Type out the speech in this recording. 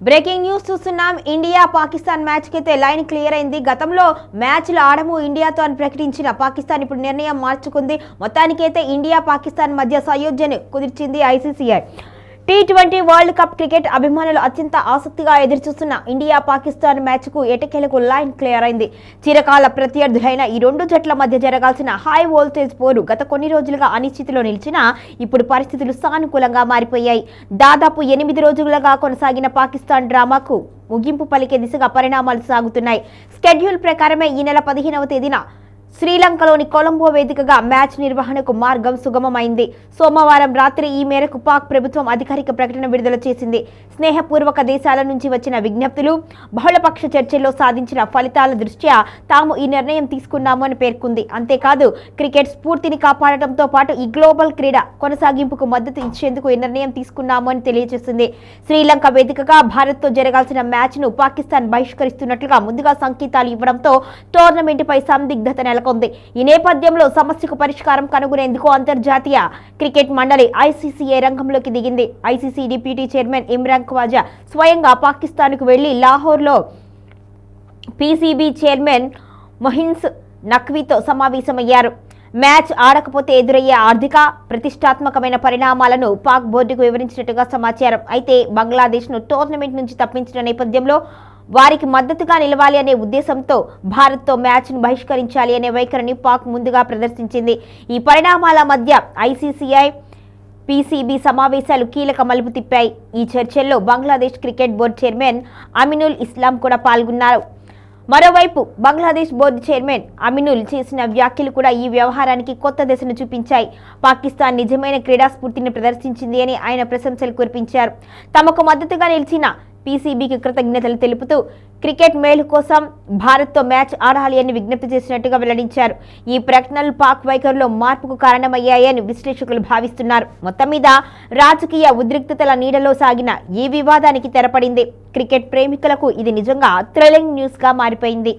Breaking news చూస్తున్నాం. India Pakistan match కి అయితే లైన్ క్లియర్ అయింది. గతంలో మ్యాచ్లు ఆడము ఇండియాతో అని ప్రకటించిన పాకిస్తాన్ ఇప్పుడు నిర్ణయం మార్చుకుంది. మొత్తానికైతే ఇండియా పాకిస్తాన్ మధ్య సయోధ్యను కుదిర్చింది ICCI. T20 world cup cricket అభిమానులు అత్యంత ఆసక్తిగా ఎదురుచూస్తున్న ఇండియా పాకిస్తాన్ మ్యాచ్ కు ఎటకేలకు లైన్ క్లియర్ అయింది. చిరకాల ప్రత్యర్థులైన ఈ రెండు జట్ల మధ్య జరగాల్సిన హై వోల్టేజ్ పోరు గత కొన్ని రోజులుగా అనిశ్చితిలో నిలిచినా ఇప్పుడు పరిస్థితులు సానుకూలంగా మారిపోయాయి. దాదాపు 8 రోజులుగా కొనసాగిన పాకిస్తాన్ డ్రామాకు ముగింపు పలికే దిశగా పరిణామాలు సాగుతున్నాయి. స్కెడ్యూల్ ప్రకారమే ఈ నెల 15వ తేదీన శ్రీలంకలోని కొలంబో వేదికగా మ్యాచ్ నిర్వహణకు మార్గం సుగమమైంది. సోమవారం రాత్రి ఈ మేరకు పాక్ ప్రభుత్వం అధికారిక ప్రకటన విడుదల చేసింది. స్నేహపూర్వక దేశాల నుంచి వచ్చిన విజ్ఞప్తులు, బహుళపక్ష చర్చల్లో సాధించిన ఫలితాల దృష్ట్యా తాము ఈ నిర్ణయం తీసుకున్నాము అని పేర్కొంది. అంతేకాదు క్రికెట్ స్ఫూర్తిని కాపాడటంతో పాటు ఈ గ్లోబల్ క్రీడ కొనసాగింపుకు మద్దతు ఇచ్చేందుకు ఈ నిర్ణయం తీసుకున్నాము అని తెలియజేసింది. శ్రీలంక వేదికగా భారత్తో జరగాల్సిన మ్యాచ్ను పాకిస్తాన్ బహిష్కరిస్తున్నట్లుగా ముందుగా సంకేతాలు ఇవ్వడంతో టోర్నమెంటుపై సందిగ్ధత నెలకొంది. ఈ నేపథ్యంలో సమస్యకు పరిష్కారం కనుగొనేందుకు అంతర్జాతీయ క్రికెట్ మండలి ఐసీసీఐ రంగంలోకి దిగింది. ICC deputy chairman Imran Khawaja స్వయంగా పాకిస్తాన్కు వెళ్లి లాహోర్లో పీసీబీ చైర్మన్ మొహిన్స్ నఖ్వీతో సమావేశమయ్యారు. మ్యాచ్ ఆడకపోతే ఎదురయ్యే ఆర్థిక, ప్రతిష్టాత్మకమైన పరిణామాలను పాక్ బోర్డుకు వివరించినట్టుగా సమాచారం. అయితే బంగ్లాదేశ్ను టోర్నమెంట్ నుంచి తప్పించిన నేపథ్యంలో వారికి మద్దతుగా నిలవాలి అనే ఉద్దేశంతో భారత్తో మ్యాచ్ను బహిష్కరించాలి అనే వైఖరిని పాక్ ముందుగా ప్రదర్శించింది. ఈ పరిణామాల మధ్య ఐసీసీఐ పీసీబీ సమావేశాలు కీలక మలుపు తిప్పాయి. ఈ చర్చల్లో Bangladesh cricket board chairman Aminul Islam కూడా పాల్గొన్నారు. మరోవైపు బంగ్లాదేశ్ బోర్డు చైర్మన్ అమినుల్ చేసిన వ్యాఖ్యలు కూడా ఈ వ్యవహారానికి కొత్త దశను చూపించాయి. పాకిస్తాన్ నిజమైన క్రీడా స్ఫూర్తిని ప్రదర్శించింది అని ఆయన ప్రశంసలు కురిపించారు. తమకు మద్దతుగా నిలిచిన పీసీబీకి కృతజ్ఞతలు తెలుపుతూ క్రికెట్ మేలు కోసం భారత్తో మ్యాచ్ ఆడాలి అని విజ్ఞప్తి చేసినట్టుగా వెల్లడించారు. ఈ ప్రకటనలు పాక్ వైఖరిలో మార్పుకు కారణమయ్యాయని విశ్లేషకులు భావిస్తున్నారు. మొత్తం మీద రాజకీయ ఉద్రిక్తతల నీడలో సాగిన ఈ వివాదానికి తెరపడింది. క్రికెట్ ప్రేమికులకు ఇది నిజంగా థ్రిల్లింగ్ న్యూస్ గా మారిపోయింది.